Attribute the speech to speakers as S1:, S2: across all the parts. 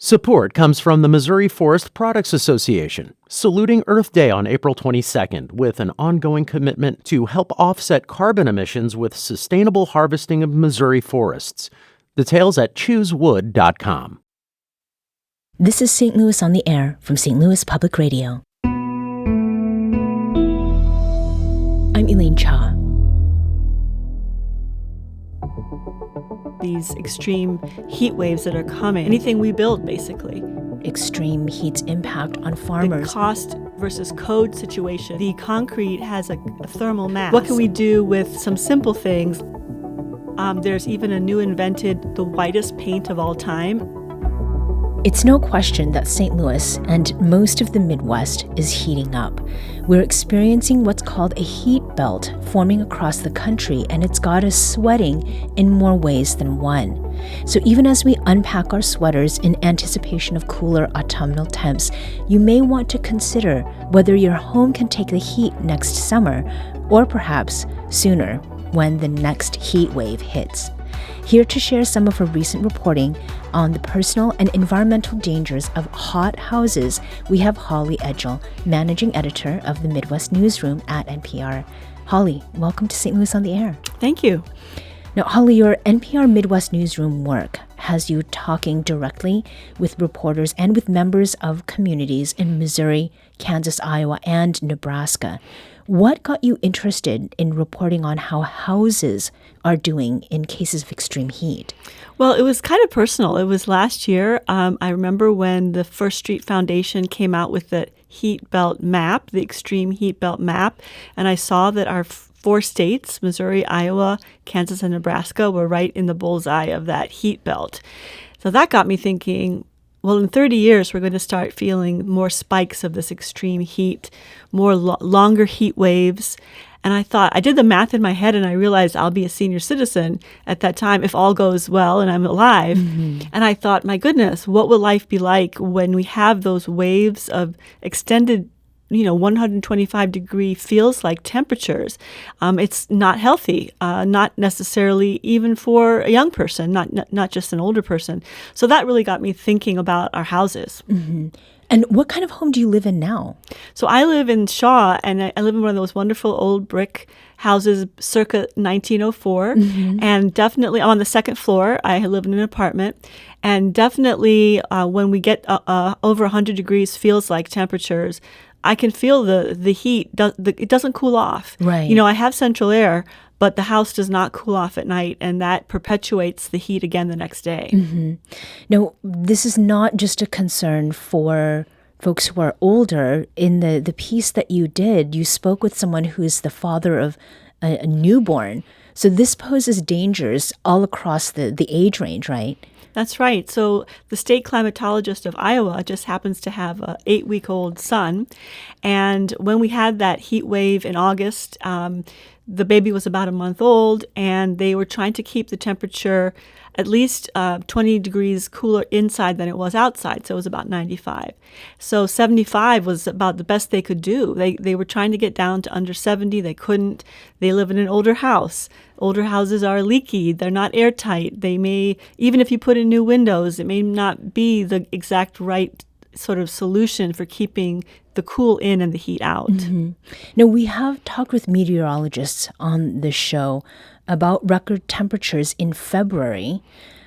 S1: Support comes from the Missouri Forest Products Association, saluting Earth Day on April 22nd with an ongoing commitment to help offset carbon emissions with sustainable harvesting of Missouri forests. Details at choosewood.com.
S2: This is St. Louis on the Air from St. Louis Public Radio. I'm Elaine Cha.
S3: These extreme heat waves that are coming, anything we build, basically.
S2: Extreme heat's impact on farmers.
S3: The cost versus code situation. The concrete has a thermal mass. What can we do with some simple things? There's even a new invented, the whitest paint of all time.
S2: It's no question that St. Louis and most of the Midwest is heating up. We're experiencing what's called a heat belt forming across the country, and it's got us sweating in more ways than one. So even as we unpack our sweaters in anticipation of cooler autumnal temps, you may want to consider whether your home can take the heat next summer, or perhaps sooner when the next heat wave hits. Here to share some of her recent reporting on the personal and environmental dangers of hot houses, we have Holly Edgell, managing editor of the Midwest Newsroom at NPR. Holly, welcome to St. Louis on the Air.
S3: Thank you.
S2: Now, Holly, your NPR Midwest Newsroom work has you talking directly with reporters and with members of communities in Missouri, Kansas, Iowa, and Nebraska. What got you interested in reporting on how houses are doing in cases of extreme heat?
S3: Well, it was kind of personal. It was last year. I remember when the First Street Foundation came out with the heat belt map, the extreme heat belt map, and I saw that our 4 states, Missouri, Iowa, Kansas, and Nebraska, were right in the bullseye of that heat belt. So that got me thinking, well, in 30 years, we're going to start feeling more spikes of this extreme heat, more longer heat waves. And I thought, I did the math in my head and I realized I'll be a senior citizen at that time if all goes well and I'm alive. Mm-hmm. And I thought, my goodness, what will life be like when we have those waves of extended 125-degree feels like temperatures. It's not healthy, not necessarily even for a young person, not just an older person. So that really got me thinking about our houses.
S2: Mm-hmm. And what kind of home do you live in now?
S3: So I live in Shaw, and I live in one of those wonderful old brick houses circa 1904. Mm-hmm. And definitely, I'm on the second floor. I live in an apartment. And definitely, when we get over 100 degrees feels like temperatures, I can feel the heat. It doesn't cool off.
S2: Right.
S3: I have central air, but the house does not cool off at night, and that perpetuates the heat again the next day.
S2: Mm-hmm. Now, this is not just a concern for folks who are older. In the piece that you did, you spoke with someone who's the father of a newborn. So this poses dangers all across the age range, right?
S3: That's right. So the state climatologist of Iowa just happens to have an 8-week-old son. And when we had that heat wave in August, the baby was about a month old, and they were trying to keep the temperature at least 20 degrees cooler inside than it was outside. So it was about 95. So 75 was about the best they could do. They were trying to get down to under 70. They couldn't. They live in an older house. Older houses are leaky. They're not airtight. They may, even if you put in new windows, it may not be the exact right sort of solution for keeping the cool in and the heat out.
S2: Mm-hmm. Now, we have talked with meteorologists on the show about record temperatures in February.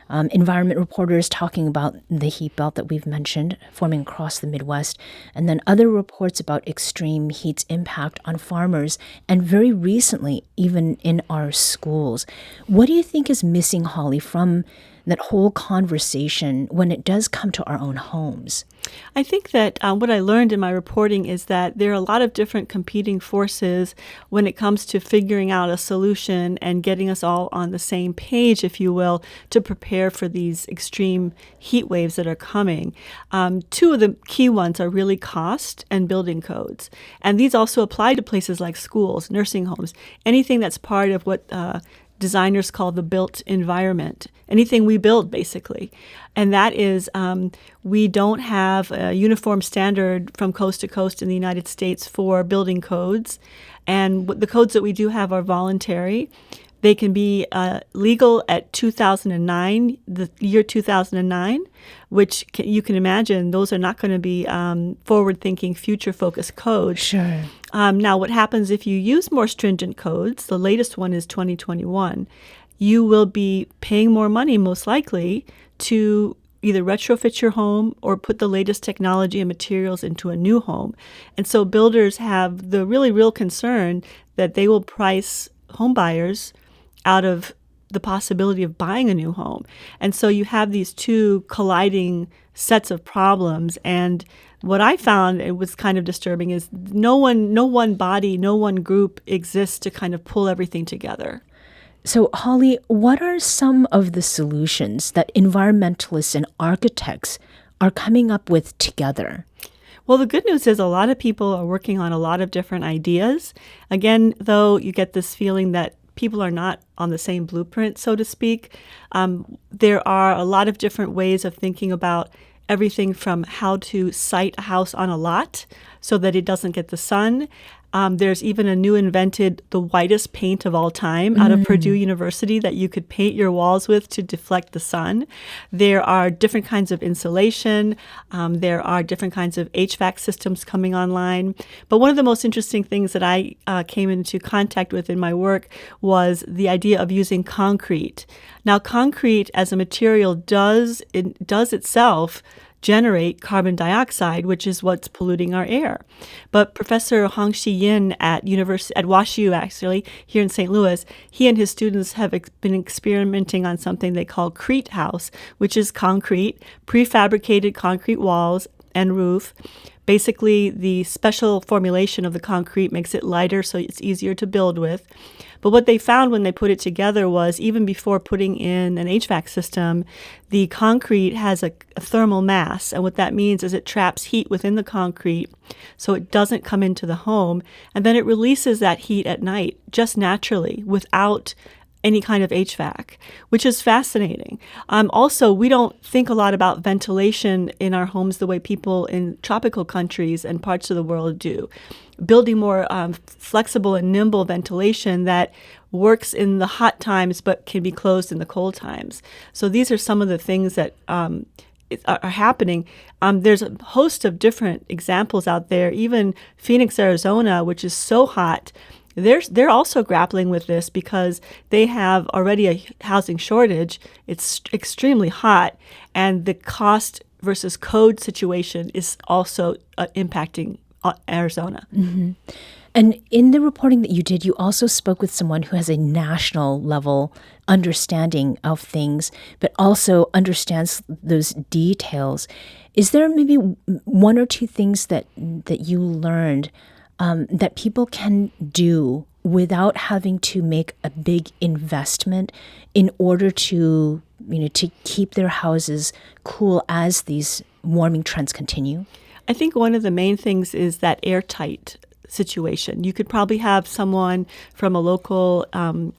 S2: Environment reporters talking about the heat belt that we've mentioned forming across the Midwest, and then other reports about extreme heat's impact on farmers, and very recently, even in our schools. What do you think is missing, Holly, from that whole conversation when it does come to our own homes?
S3: I think that what I learned in my reporting is that there are a lot of different competing forces when it comes to figuring out a solution and getting us all on the same page, if you will, to prepare for these extreme heat waves that are coming. 2 of the key ones are really cost and building codes. And these also apply to places like schools, nursing homes, anything that's part of what designers call the built environment, anything we build, basically. And that is, we don't have a uniform standard from coast to coast in the United States for building codes. And the codes that we do have are voluntary. They can be legal at 2009, the year 2009, which you can imagine those are not going to be forward-thinking, future-focused codes.
S2: Sure.
S3: Now, what happens if you use more stringent codes, the latest one is 2021, you will be paying more money, most likely, to either retrofit your home or put the latest technology and materials into a new home. And so builders have the really real concern that they will price home buyers out of the possibility of buying a new home. And so you have these two colliding sets of problems. And what I found, it was kind of disturbing, is no one body, no one group exists to kind of pull everything together.
S2: So, Holly, what are some of the solutions that environmentalists and architects are coming up with together?
S3: Well, the good news is a lot of people are working on a lot of different ideas. Again, though, you get this feeling that people are not on the same blueprint, so to speak. There are a lot of different ways of thinking about everything from how to site a house on a lot so that it doesn't get the sun. There's even a new invented, the whitest paint of all time out of Purdue University that you could paint your walls with to deflect the sun. There are different kinds of insulation. There are different kinds of HVAC systems coming online. But one of the most interesting things that I came into contact with in my work was the idea of using concrete. Now, concrete as a material does itself generate carbon dioxide, which is what's polluting our air. But Professor Hongxi Yin at WashU, actually, here in St. Louis, he and his students have been experimenting on something they call Crete House, which is concrete, prefabricated concrete walls and roof. Basically, the special formulation of the concrete makes it lighter, so it's easier to build with. But what they found when they put it together was, even before putting in an HVAC system, the concrete has a thermal mass. And what that means is it traps heat within the concrete so it doesn't come into the home. And then it releases that heat at night just naturally without any kind of HVAC, which is fascinating. Also, we don't think a lot about ventilation in our homes the way people in tropical countries and parts of the world do. Building more flexible and nimble ventilation that works in the hot times but can be closed in the cold times. So these are some of the things that are happening. There's a host of different examples out there. Even Phoenix, Arizona, which is so hot, they're also grappling with this because they have already a housing shortage. It's extremely hot, and the cost versus code situation is also impacting Arizona.
S2: Mm-hmm. And in the reporting that you did, you also spoke with someone who has a national level understanding of things, but also understands those details. Is there maybe one or two things that you learned that people can do without having to make a big investment in order to keep their houses cool as these warming trends continue?
S3: I think one of the main things is that airtight situation. You could probably have someone from a local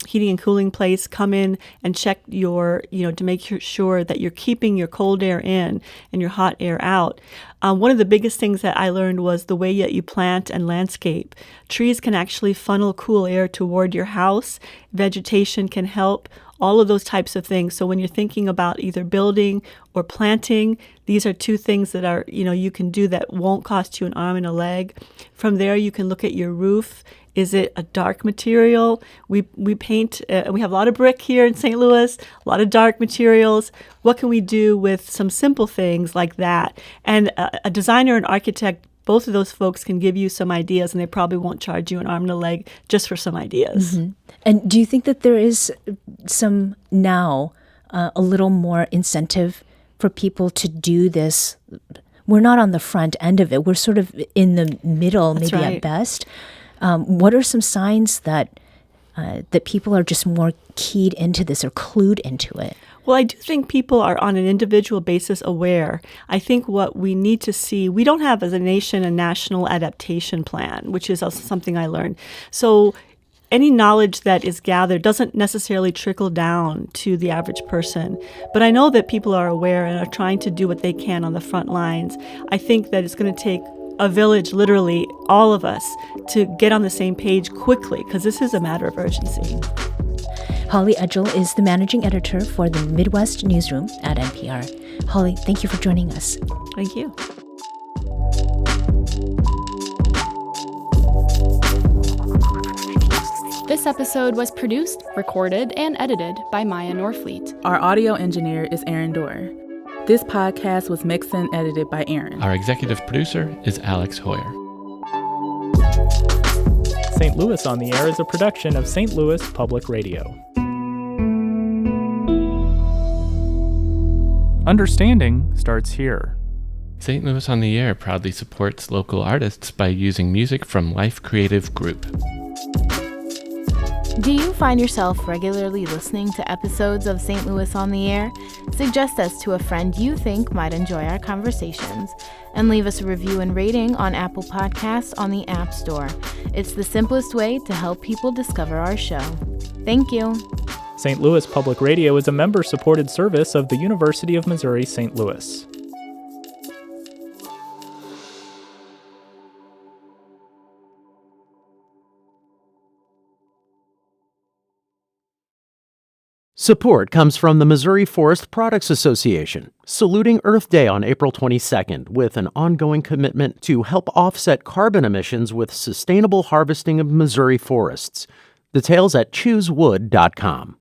S3: heating and cooling place come in and check to make sure that you're keeping your cold air in and your hot air out. One of the biggest things that I learned was the way that you plant and landscape. Trees can actually funnel cool air toward your house. Vegetation can help. All of those types of things. So when you're thinking about either building or planting, these are two things that are, you can do that won't cost you an arm and a leg. From there, you can look at your roof. Is it a dark material? We paint, we have a lot of brick here in St. Louis, a lot of dark materials. What can we do with some simple things like that? And a designer and architect, both of those folks can give you some ideas, and they probably won't charge you an arm and a leg just for some ideas.
S2: Mm-hmm. And do you think that there is some now a little more incentive for people to do this? We're not on the front end of it. We're sort of in the middle,
S3: That's
S2: maybe
S3: right.
S2: at best. What are some signs that people are just more keyed into this or clued into it?
S3: Well, I do think people are on an individual basis aware. I think what we need to see, we don't have as a nation a national adaptation plan, which is also something I learned. So any knowledge that is gathered doesn't necessarily trickle down to the average person. But I know that people are aware and are trying to do what they can on the front lines. I think that it's going to take a village, literally all of us, to get on the same page quickly, because this is a matter of urgency.
S2: Holly Edgell is the managing editor for the Midwest Newsroom at NPR. Holly, thank you for joining us.
S3: Thank you.
S4: This episode was produced, recorded, and edited by Maya Norfleet.
S5: Our audio engineer is Aaron Dorr. This podcast was mixed and edited by Aaron.
S6: Our executive producer is Alex Hoyer.
S7: St. Louis on the Air is a production of St. Louis Public Radio. Understanding starts here.
S6: St. Louis on the Air proudly supports local artists by using music from Life Creative Group.
S8: Do you find yourself regularly listening to episodes of St. Louis on the Air? Suggest us to a friend you think might enjoy our conversations, and leave us a review and rating on Apple Podcasts on the App Store. It's the simplest way to help people discover our show. Thank you.
S7: St. Louis Public Radio is a member-supported service of the University of Missouri St. Louis.
S1: Support comes from the Missouri Forest Products Association, saluting Earth Day on April 22nd with an ongoing commitment to help offset carbon emissions with sustainable harvesting of Missouri forests. Details at choosewood.com.